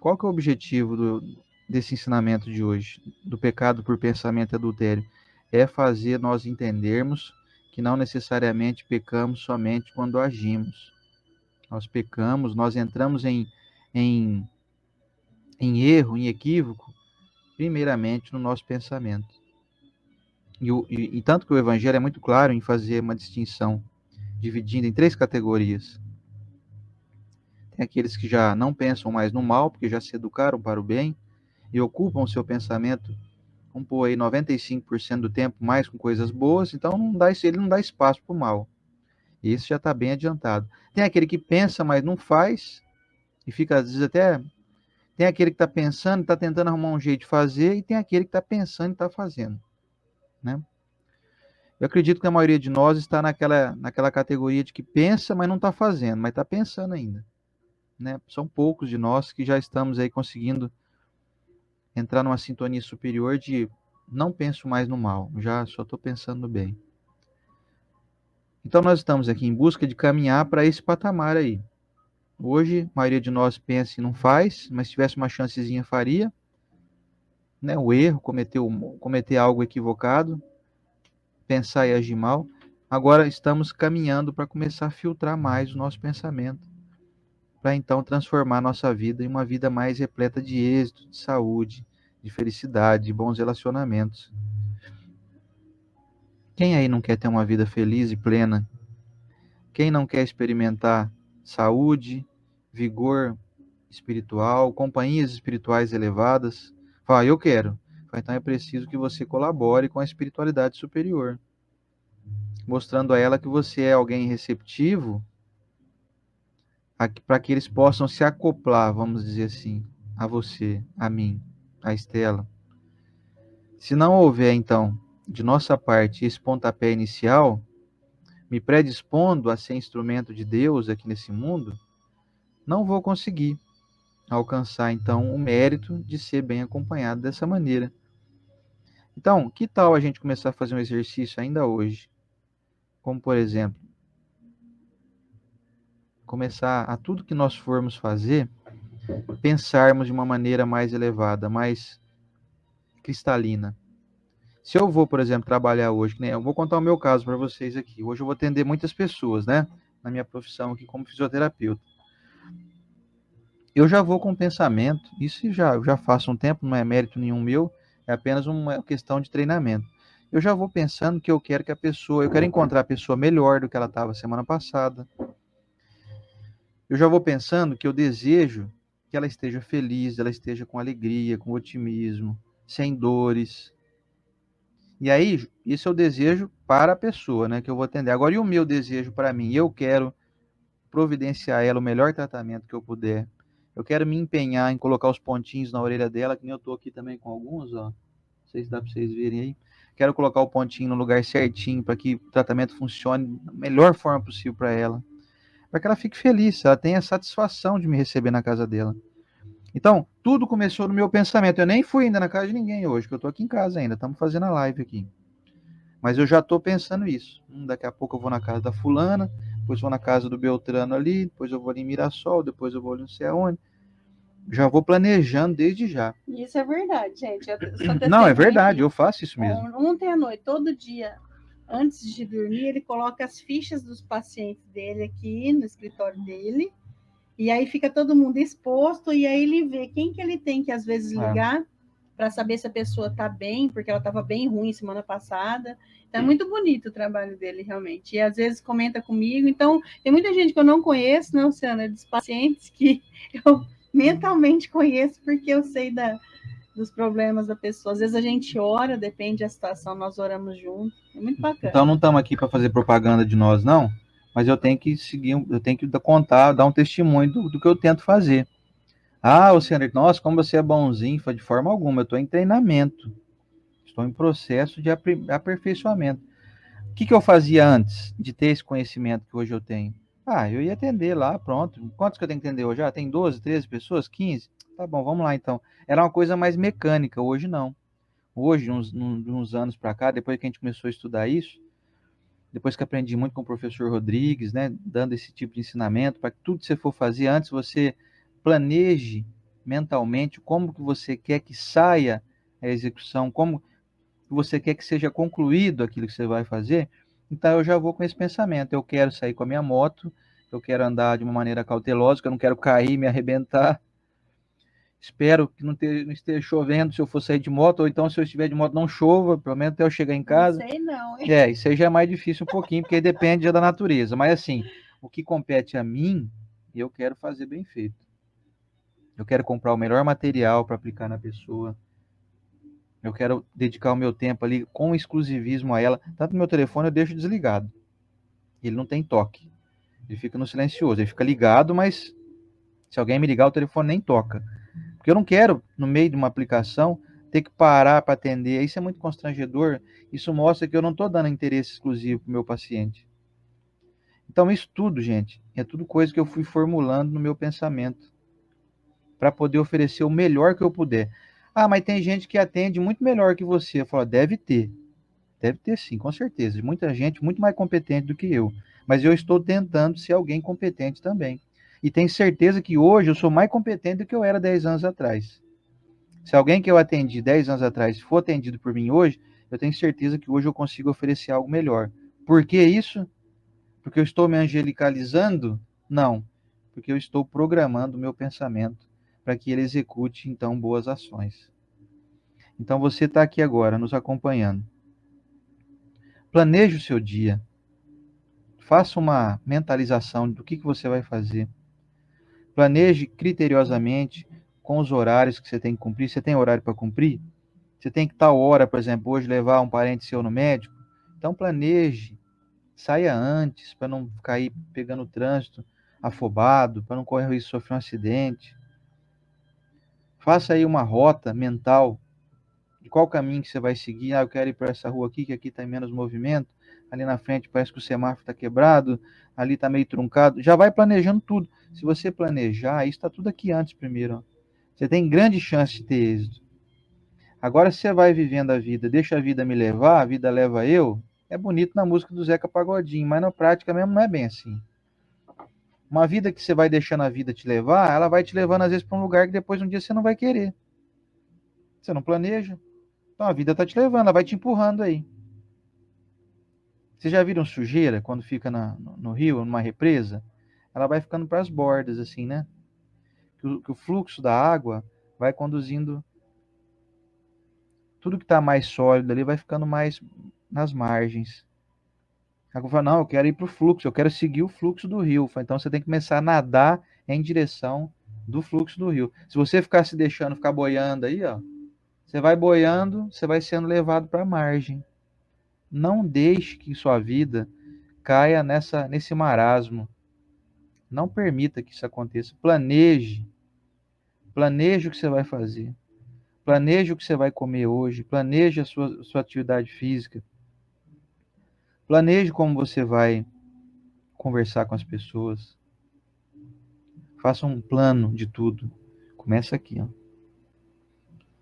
Qual que é o objetivo desse ensinamento de hoje, do pecado por pensamento e adultério? É fazer nós entendermos que não necessariamente pecamos somente quando agimos. Nós pecamos, nós entramos em erro, em equívoco, primeiramente no nosso pensamento. E tanto que o Evangelho é muito claro em fazer uma distinção, dividindo em 3 categorias. Tem aqueles que já não pensam mais no mal, porque já se educaram para o bem, e ocupam o seu pensamento, vamos pôr aí 95% do tempo mais com coisas boas, então ele não dá espaço para o mal. Esse já está bem adiantado. Tem aquele que pensa, mas não faz, e fica, às vezes, até... Tem aquele que está pensando, está tentando arrumar um jeito de fazer, e tem aquele que está pensando e está fazendo, né? Eu acredito que a maioria de nós está naquela categoria de que pensa, mas não está fazendo, mas está pensando ainda, né? São poucos de nós que já estamos aí conseguindo entrar numa sintonia superior de não penso mais no mal, já só estou pensando no bem. Então nós estamos aqui em busca de caminhar para esse patamar aí. Hoje, a maioria de nós pensa e não faz, mas se tivesse uma chancezinha faria, né? O erro, cometer algo equivocado, pensar e agir mal. Agora estamos caminhando para começar a filtrar mais o nosso pensamento, para então transformar a nossa vida em uma vida mais repleta de êxito, de saúde, de felicidade, de bons relacionamentos. Quem aí não quer ter uma vida feliz e plena? Quem não quer experimentar saúde, vigor espiritual, companhias espirituais elevadas? Fala, eu quero. Fala, então é preciso que você colabore com a espiritualidade superior, mostrando a ela que você é alguém receptivo para que eles possam se acoplar, vamos dizer assim, a você, a mim, a Estela. Se não houver, então, de nossa parte, esse pontapé inicial, me predispondo a ser instrumento de Deus aqui nesse mundo, não vou conseguir alcançar, então, o mérito de ser bem acompanhado dessa maneira. Então, que tal a gente começar a fazer um exercício ainda hoje? Como, por exemplo, começar a tudo que nós formos fazer, pensarmos de uma maneira mais elevada, mais cristalina. Se eu vou, por exemplo, trabalhar hoje, né, eu vou contar o meu caso para vocês aqui. Hoje eu vou atender muitas pessoas, né, na minha profissão aqui como fisioterapeuta. Eu já vou com o pensamento, isso eu já faço um tempo, não é mérito nenhum meu, é apenas uma questão de treinamento. Eu já vou pensando que eu quero eu quero encontrar a pessoa melhor do que ela estava semana passada. Eu já vou pensando que eu desejo que ela esteja feliz, ela esteja com alegria, com otimismo, sem dores. E aí, isso é o desejo para a pessoa, né, que eu vou atender. Agora, e o meu desejo para mim? Eu quero providenciar a ela o melhor tratamento que eu puder. Eu quero me empenhar em colocar os pontinhos na orelha dela, que nem eu tô aqui também com alguns, ó. Não sei se dá para vocês verem aí. Quero colocar o pontinho no lugar certinho para que o tratamento funcione da melhor forma possível para ela. Para que ela fique feliz, ela tenha a satisfação de me receber na casa dela. Então, tudo começou no meu pensamento. Eu nem fui ainda na casa de ninguém hoje, que eu tô aqui em casa ainda, estamos fazendo a live aqui. Mas eu já estou pensando isso. Daqui a pouco eu vou na casa da fulana, depois vou na casa do Beltrano ali, depois eu vou ali em Mirassol, depois eu vou ali não sei aonde. Já vou planejando desde já. Isso é verdade, gente. Eu Não, é verdade, eu faço isso mesmo. Ontem à noite, todo dia, antes de dormir, ele coloca as fichas dos pacientes dele aqui no escritório dele. E aí fica todo mundo exposto, e aí ele vê quem que ele tem que às vezes ligar para saber se a pessoa está bem, porque ela estava bem ruim semana passada. Então é muito bonito o trabalho dele, realmente. E às vezes comenta comigo. Então, tem muita gente que eu não conheço, não, Luciana, dos pacientes que eu mentalmente conheço, porque eu sei dos problemas da pessoa. Às vezes a gente ora, depende da situação, nós oramos juntos. É muito bacana. Então não estamos aqui para fazer propaganda de nós, não, mas eu tenho que seguir, eu tenho que contar, dar um testemunho do que eu tento fazer. Ah, Luciano, nossa, como você é bonzinho, foi de forma alguma, eu estou em treinamento, estou em processo de aperfeiçoamento. O que eu fazia antes de ter esse conhecimento que hoje eu tenho? Ah, eu ia atender lá, pronto. Quantos que eu tenho que atender hoje? Ah, tem 12, 13 pessoas? 15? Tá bom, vamos lá então. Era uma coisa mais mecânica, hoje não. Hoje, uns anos para cá, depois que a gente começou a estudar isso, depois que aprendi muito com o professor Rodrigues, né, dando esse tipo de ensinamento, para que tudo que você for fazer antes, você planeje mentalmente como que você quer que saia a execução, como você quer que seja concluído aquilo que você vai fazer. Então eu já vou com esse pensamento, eu quero sair com a minha moto, eu quero andar de uma maneira cautelosa, que eu não quero cair e me arrebentar. Espero que não esteja chovendo se eu for sair de moto, ou então se eu estiver de moto não chova, pelo menos até eu chegar em casa. Não sei não, hein? Isso aí já é mais difícil um pouquinho, porque aí depende já da natureza. Mas assim, o que compete a mim, eu quero fazer bem feito. Eu quero comprar o melhor material para aplicar na pessoa. Eu quero dedicar o meu tempo ali com exclusivismo a ela. Tanto no meu telefone eu deixo desligado. Ele não tem toque. Ele fica no silencioso. Ele fica ligado, mas se alguém me ligar, o telefone nem toca. Porque eu não quero, no meio de uma aplicação, ter que parar para atender. Isso é muito constrangedor. Isso mostra que eu não estou dando interesse exclusivo para o meu paciente. Então, isso tudo, gente, é tudo coisa que eu fui formulando no meu pensamento para poder oferecer o melhor que eu puder. Ah, mas tem gente que atende muito melhor que você. Eu falo, deve ter sim, com certeza. Muita gente muito mais competente do que eu. Mas eu estou tentando ser alguém competente também. E tenho certeza que hoje eu sou mais competente do que eu era 10 anos atrás. Se alguém que eu atendi 10 anos atrás for atendido por mim hoje, eu tenho certeza que hoje eu consigo oferecer algo melhor. Por que isso? Porque eu estou me angelicalizando? Não, porque eu estou programando o meu pensamento para que ele execute, então, boas ações. Então, você está aqui agora, nos acompanhando. Planeje o seu dia. Faça uma mentalização do que você vai fazer. Planeje criteriosamente com os horários que você tem que cumprir. Você tem horário para cumprir? Você tem que tal hora, por exemplo, hoje levar um parente seu no médico? Então, planeje. Saia antes, para não ficar aí pegando o trânsito afobado, para não correr o risco de sofrer um acidente. Faça aí uma rota mental de qual caminho que você vai seguir. Ah, eu quero ir para essa rua aqui, que aqui está menos movimento. Ali na frente parece que o semáforo está quebrado, ali está meio truncado. Já vai planejando tudo. Se você planejar, isso está tudo aqui antes primeiro. Ó. Você tem grande chance de ter êxito. Agora, se você vai vivendo a vida, deixa a vida me levar, a vida leva eu, é bonito na música do Zeca Pagodinho, mas na prática mesmo não é bem assim. Uma vida que você vai deixando a vida te levar, ela vai te levando às vezes para um lugar que depois um dia você não vai querer. Você não planeja. Então a vida está te levando, ela vai te empurrando aí. Vocês já viram sujeira quando fica no rio, numa represa? Ela vai ficando para as bordas, assim, né? Que o fluxo da água vai conduzindo tudo que está mais sólido ali, vai ficando mais nas margens. Aí eu falo, não, eu quero ir para o fluxo, eu quero seguir o fluxo do rio. Então você tem que começar a nadar em direção do fluxo do rio. Se você ficar se deixando ficar boiando aí, ó, você vai boiando, você vai sendo levado para a margem. Não deixe que sua vida caia nesse marasmo. Não permita que isso aconteça. Planeje. Planeje o que você vai fazer. Planeje o que você vai comer hoje. Planeje a sua atividade física. Planeje como você vai conversar com as pessoas. Faça um plano de tudo. Começa aqui, ó.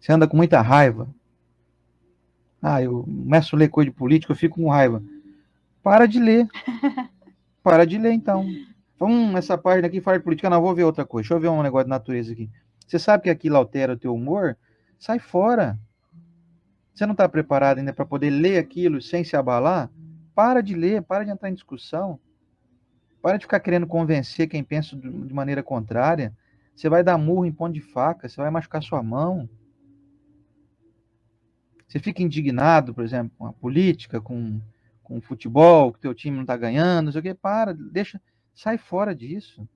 Você anda com muita raiva. Ah, eu começo a ler coisa de política, eu fico com raiva. Para de ler. Para de ler, então. Essa página aqui fala de política, não, vou ver outra coisa. Deixa eu ver um negócio de natureza aqui. Você sabe que aquilo altera o teu humor? Sai fora. Você não está preparado ainda para poder ler aquilo sem se abalar? Para de ler, para de entrar em discussão. Para de ficar querendo convencer quem pensa de maneira contrária. Você vai dar murro em ponto de faca, você vai machucar sua mão. Você fica indignado, por exemplo, com a política, com o futebol, que o teu time não está ganhando, não sei o quê. Para, deixa, sai fora disso.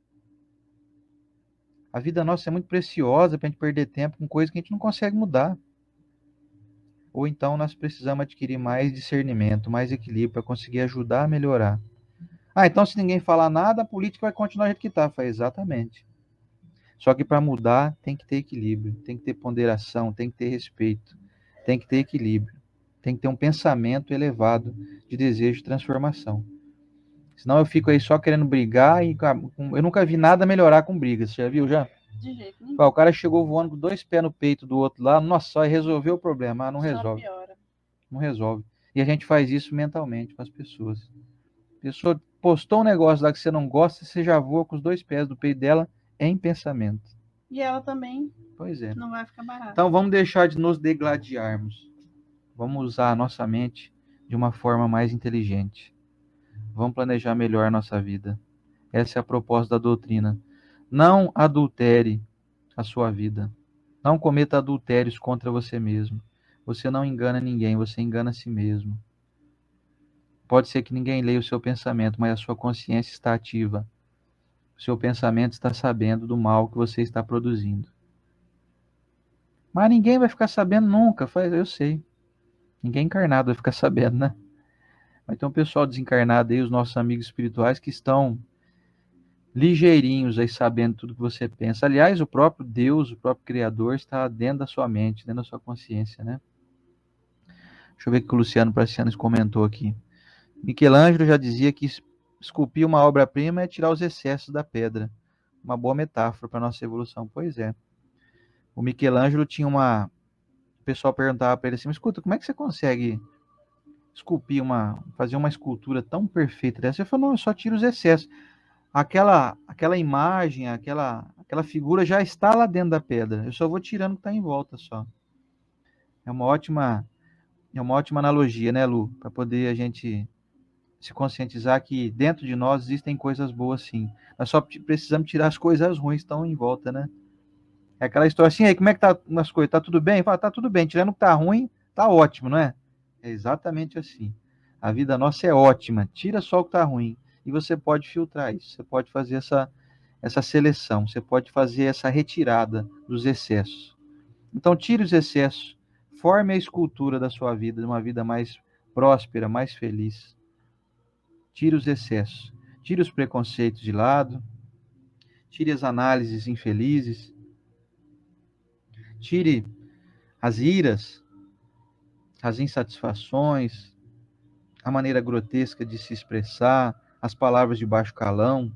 A vida nossa é muito preciosa para a gente perder tempo com coisas que a gente não consegue mudar. Ou então nós precisamos adquirir mais discernimento, mais equilíbrio para conseguir ajudar a melhorar. Ah, então se ninguém falar nada, a política vai continuar do jeito que está. Exatamente. Só que para mudar tem que ter equilíbrio, tem que ter ponderação, tem que ter respeito, tem que ter equilíbrio, tem que ter um pensamento elevado de desejo de transformação. Senão eu fico aí só querendo brigar e eu nunca vi nada melhorar com brigas. Você já viu já? De jeito nenhum. O cara chegou voando com 2 pés no peito do outro lá, nossa, só resolveu o problema. Ah, não Só resolve. piora. Não resolve. E a gente faz isso mentalmente com as pessoas. A pessoa postou um negócio lá que você não gosta, você já voa com os dois pés do peito dela em pensamento. E ela também Pois é. não vai ficar barata. Então vamos deixar de nos degladiarmos. Vamos usar a nossa mente de uma forma mais inteligente. Vamos planejar melhor a nossa vida. Essa é a proposta da doutrina. Não adultere a sua vida. Não cometa adultérios contra você mesmo. Você não engana ninguém, você engana a si mesmo. Pode ser que ninguém leia o seu pensamento, mas a sua consciência está ativa. O seu pensamento está sabendo do mal que você está produzindo. Mas ninguém vai ficar sabendo nunca, eu sei. Ninguém encarnado vai ficar sabendo, né? Vai ter um pessoal desencarnado aí, os nossos amigos espirituais, que estão ligeirinhos aí sabendo tudo que você pensa. Aliás, o próprio Deus, o próprio Criador está dentro da sua mente, dentro da sua consciência, né? Deixa eu ver o que o Luciano Pracianos comentou aqui. Michelangelo já dizia que esculpir uma obra-prima é tirar os excessos da pedra. Uma boa metáfora para a nossa evolução. Pois é. O Michelangelo tinha uma... O pessoal perguntava para ele assim, escuta, como é que você consegue esculpir fazer uma escultura tão perfeita dessa? Ele falou, não, eu só tiro os excessos. Aquela imagem, aquela figura já está lá dentro da pedra. Eu só vou tirando o que está em volta só. É uma ótima analogia, né, Lu? Para poder a gente se conscientizar que dentro de nós existem coisas boas, sim. Nós só precisamos tirar as coisas ruins que estão em volta, né? É aquela história assim, aí, como é que tá as coisas? Tá tudo bem? Fala, tá tudo bem. Tirando o que tá ruim, tá ótimo, não é? É exatamente assim. A vida nossa é ótima. Tira só o que tá ruim. E você pode filtrar isso. Você pode fazer essa seleção. Você pode fazer essa retirada dos excessos. Então, tire os excessos. Forme a escultura da sua vida, de uma vida mais próspera, mais feliz. Tire os excessos. Tire os preconceitos de lado. Tire as análises infelizes. Tire as iras, as insatisfações, a maneira grotesca de se expressar, as palavras de baixo calão,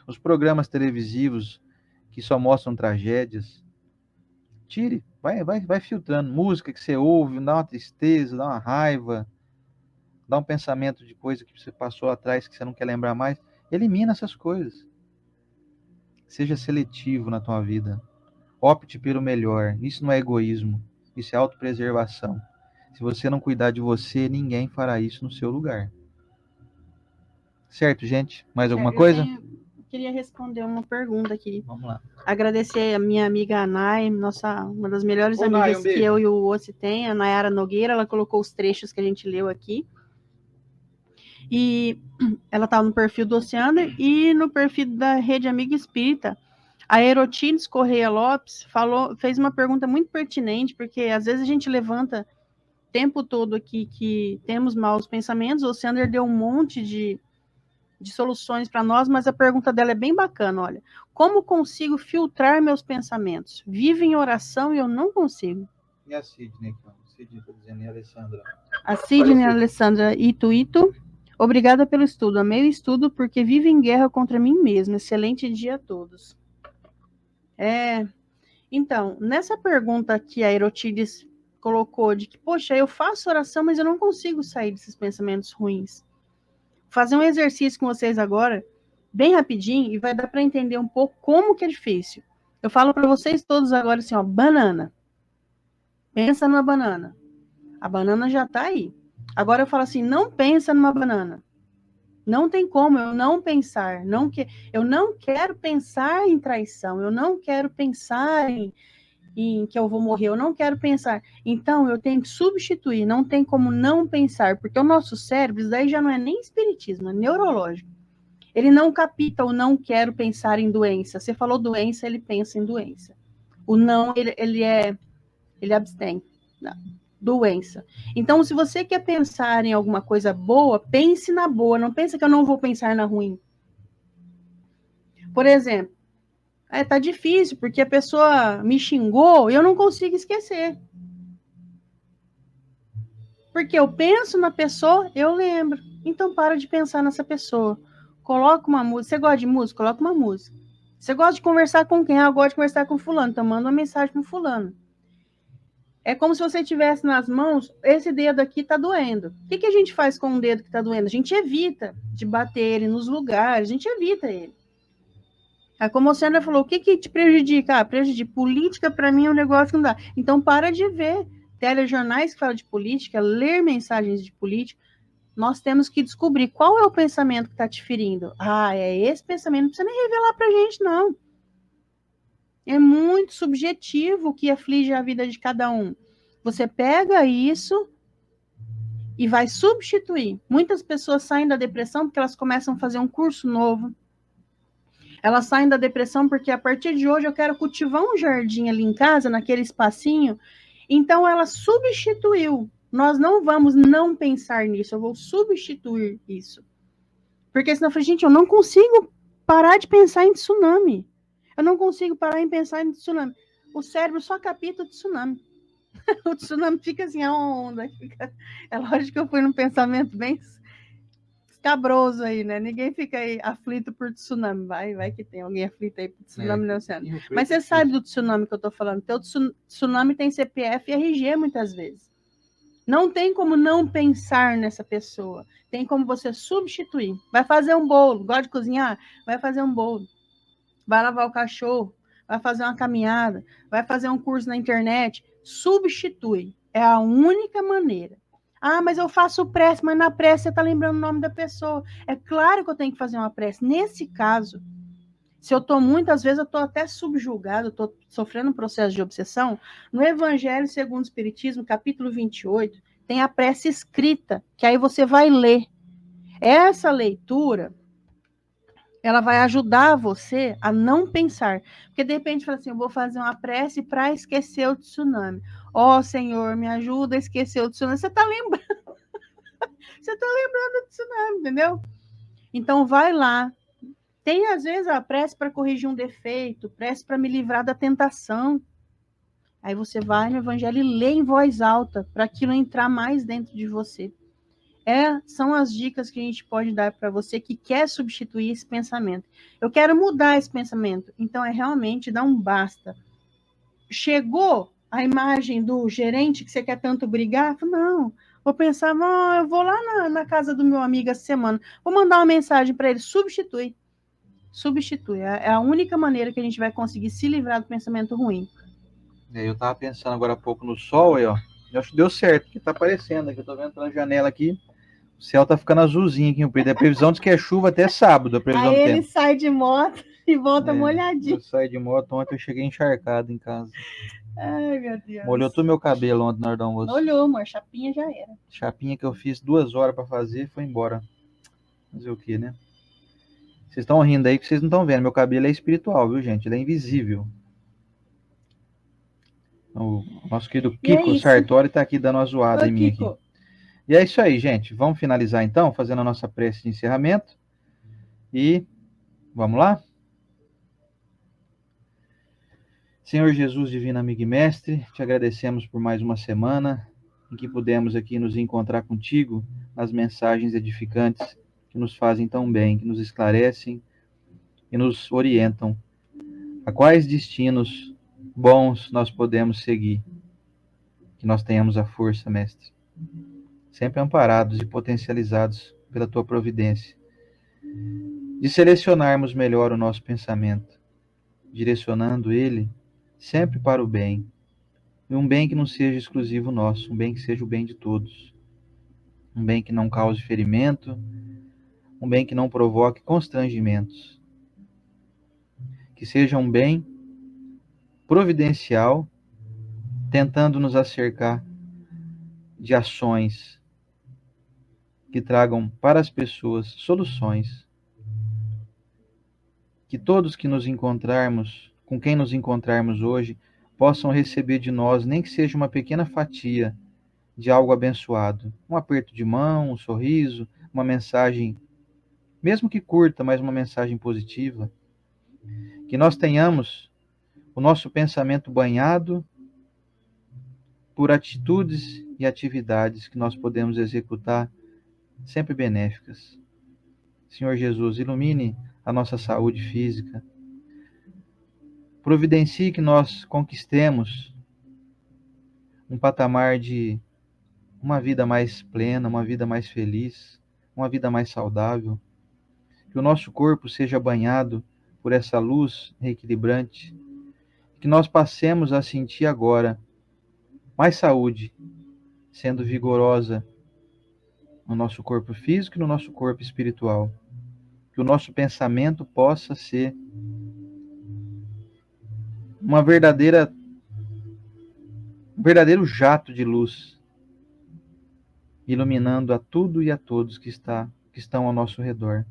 os programas televisivos que só mostram tragédias. Tire, vai filtrando. Música que você ouve, dá uma tristeza, dá uma raiva, dá um pensamento de coisa que você passou atrás que você não quer lembrar mais. Elimina essas coisas. Seja seletivo na tua vida. Opte pelo melhor. Isso não é egoísmo. Isso é autopreservação. Se você não cuidar de você, ninguém fará isso no seu lugar. Certo, gente? Mais alguma coisa? Queria responder uma pergunta aqui. Vamos lá. Agradecer a minha amiga Anai, uma das melhores Ô, Nai, amigas que eu e o Ossi tem, a Nayara Nogueira. Ela colocou os trechos que a gente leu aqui. E ela estava no perfil do Oceander e no perfil da Rede Amiga Espírita. A Erotides Correia Lopes fez uma pergunta muito pertinente, porque às vezes a gente levanta o tempo todo aqui que temos maus pensamentos. O Oceander deu um monte de soluções para nós, mas a pergunta dela é bem bacana, olha. Como consigo filtrar meus pensamentos? Vivo em oração e eu não consigo. E a Sidney, então? Sidney está dizendo, e a Alessandra? A Sidney Alessandra Ito. Obrigada pelo estudo. Amei o estudo porque vivo em guerra contra mim mesmo. Excelente dia a todos. Então, nessa pergunta que a Erotides colocou de que, poxa, eu faço oração, mas eu não consigo sair desses pensamentos ruins. Vou fazer um exercício com vocês agora, bem rapidinho, e vai dar para entender um pouco como que é difícil. Eu falo para vocês todos agora assim, ó, banana. Pensa numa banana. A banana já está aí. Agora eu falo assim, não pensa numa banana. Não tem como eu não pensar. Eu não quero pensar em traição. Eu não quero pensar em que eu vou morrer. Eu não quero pensar. Então eu tenho que substituir. Não tem como não pensar. Porque o nosso cérebro, isso daí já não é nem espiritismo, é neurológico. Ele não capta o não quero pensar em doença. Você falou doença, ele pensa em doença. O não, ele abstém. Não. Doença. Então, se você quer pensar em alguma coisa boa, pense na boa, não pense que eu não vou pensar na ruim. Por exemplo, tá difícil, porque a pessoa me xingou e eu não consigo esquecer. Porque eu penso na pessoa, eu lembro. Então, para de pensar nessa pessoa. Coloca uma música. Você gosta de música? Coloca uma música. Você gosta de conversar com quem? Eu gosto de conversar com fulano. Então, manda uma mensagem para fulano. É como se você tivesse nas mãos, esse dedo aqui está doendo. O que a gente faz com um dedo que está doendo? A gente evita de bater ele nos lugares, a gente evita ele. Aí, como a senhora falou, o que te prejudica? Ah, prejudica. Política, para mim, é um negócio que não dá. Então, para de ver telejornais que falam de política, ler mensagens de política. Nós temos que descobrir qual é o pensamento que está te ferindo. Ah, é esse pensamento. Não precisa nem revelar para a gente, não. É muito subjetivo o que aflige a vida de cada um. Você pega isso e vai substituir. Muitas pessoas saem da depressão porque elas começam a fazer um curso novo. Elas saem da depressão porque a partir de hoje eu quero cultivar um jardim ali em casa, naquele espacinho. Então ela substituiu. Nós não vamos não pensar nisso, eu vou substituir isso. Porque senão eu falei, gente, eu não consigo parar de pensar em tsunami. Eu não consigo parar de pensar em tsunami. O cérebro só capta o tsunami. O tsunami fica assim, a onda. Fica... É lógico que eu fui num pensamento bem escabroso aí, né? Ninguém fica aí aflito por tsunami. Vai que tem alguém aflito aí por tsunami no oceano. Mas você sabe do tsunami que eu tô falando. Então, o tsunami tem CPF e RG muitas vezes. Não tem como não pensar nessa pessoa. Tem como você substituir. Vai fazer um bolo. Gosta de cozinhar? Vai fazer um bolo. Vai lavar o cachorro. Vai fazer uma caminhada. Vai fazer um curso na internet. Substitui. É a única maneira. Ah, mas eu faço prece, mas na prece você está lembrando o nome da pessoa. É claro que eu tenho que fazer uma prece. Nesse caso, se eu estou muitas vezes, eu estou até subjugado, estou sofrendo um processo de obsessão. No Evangelho segundo o Espiritismo, capítulo 28, tem a prece escrita, que aí você vai ler. Essa leitura, ela vai ajudar você a não pensar. Porque de repente fala assim, eu vou fazer uma prece para esquecer o tsunami. Ó, Senhor, me ajuda a esquecer o tsunami. Você está lembrando. Você está lembrando do tsunami, entendeu? Então vai lá. Tem, às vezes, a prece para corrigir um defeito, prece para me livrar da tentação. Aí você vai no Evangelho e lê em voz alta, para aquilo entrar mais dentro de você. São as dicas que a gente pode dar para você que quer substituir esse pensamento. Eu quero mudar esse pensamento. Então, é realmente dar um basta. Chegou a imagem do gerente que você quer tanto brigar? Não. Vou pensar, não, eu vou lá na casa do meu amigo essa semana. Vou mandar uma mensagem para ele, substitui. É a única maneira que a gente vai conseguir se livrar do pensamento ruim. Eu tava pensando agora há pouco no sol aí, ó. Eu acho que deu certo, que tá aparecendo aqui. Eu tô vendo pela janela aqui. O céu tá ficando azulzinho aqui. A previsão diz que é chuva até sábado. A previsão Aí do ele tempo. sai de moto e volta molhadinho. Eu saí de moto ontem, eu cheguei encharcado em casa. Ai, meu Deus. Molhou todo meu cabelo ontem na hora do almoço. Molhou, amor. Chapinha já era. Chapinha que eu fiz 2 horas pra fazer, foi embora. Fazer o quê, né? Vocês estão rindo aí que vocês não estão vendo. Meu cabelo é espiritual, viu, gente? Ele é invisível. O nosso querido Kiko Sartori tá aqui dando uma zoada em mim aqui. E é isso aí, gente. Vamos finalizar então, fazendo a nossa prece de encerramento. E vamos lá? Senhor Jesus, divino amigo e mestre, te agradecemos por mais uma semana em que pudemos aqui nos encontrar contigo nas mensagens edificantes que nos fazem tão bem, que nos esclarecem e nos orientam. A quais destinos bons nós podemos seguir? Que nós tenhamos a força, mestre, sempre amparados e potencializados pela tua providência, de selecionarmos melhor o nosso pensamento, direcionando ele sempre para o bem, e um bem que não seja exclusivo nosso, um bem que seja o bem de todos, um bem que não cause ferimento, um bem que não provoque constrangimentos, que seja um bem providencial, tentando nos acercar de ações que tragam para as pessoas soluções, que todos que nos encontrarmos, com quem nos encontrarmos hoje, possam receber de nós, nem que seja uma pequena fatia de algo abençoado. Um aperto de mão, um sorriso, uma mensagem, mesmo que curta, mas uma mensagem positiva. Que nós tenhamos o nosso pensamento banhado por atitudes e atividades que nós podemos executar, sempre benéficas. Senhor Jesus, ilumine a nossa saúde física. Providencie que nós conquistemos um patamar de uma vida mais plena, uma vida mais feliz, uma vida mais saudável. Que o nosso corpo seja banhado por essa luz reequilibrante, que nós passemos a sentir agora mais saúde, sendo vigorosa no nosso corpo físico e no nosso corpo espiritual. Que o nosso pensamento possa ser um verdadeiro jato de luz, iluminando a tudo e a todos que estão ao nosso redor.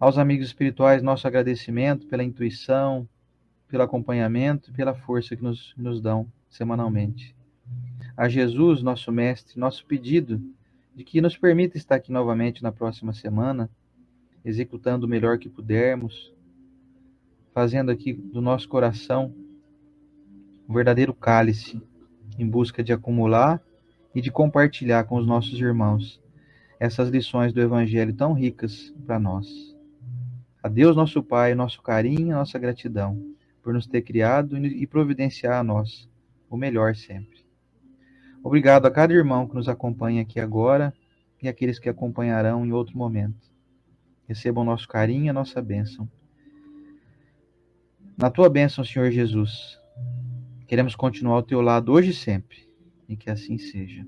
Aos amigos espirituais, nosso agradecimento pela intuição, pelo acompanhamento e pela força que nos dão semanalmente. A Jesus, nosso Mestre, nosso pedido de que nos permita estar aqui novamente na próxima semana, executando o melhor que pudermos, fazendo aqui do nosso coração um verdadeiro cálice, em busca de acumular e de compartilhar com os nossos irmãos essas lições do Evangelho tão ricas para nós. A Deus, nosso Pai, nosso carinho, nossa gratidão por nos ter criado e providenciar a nós o melhor sempre. Obrigado a cada irmão que nos acompanha aqui agora e aqueles que acompanharão em outro momento. Recebam nosso carinho e a nossa bênção. Na tua bênção, Senhor Jesus, queremos continuar ao teu lado hoje e sempre, e que assim seja.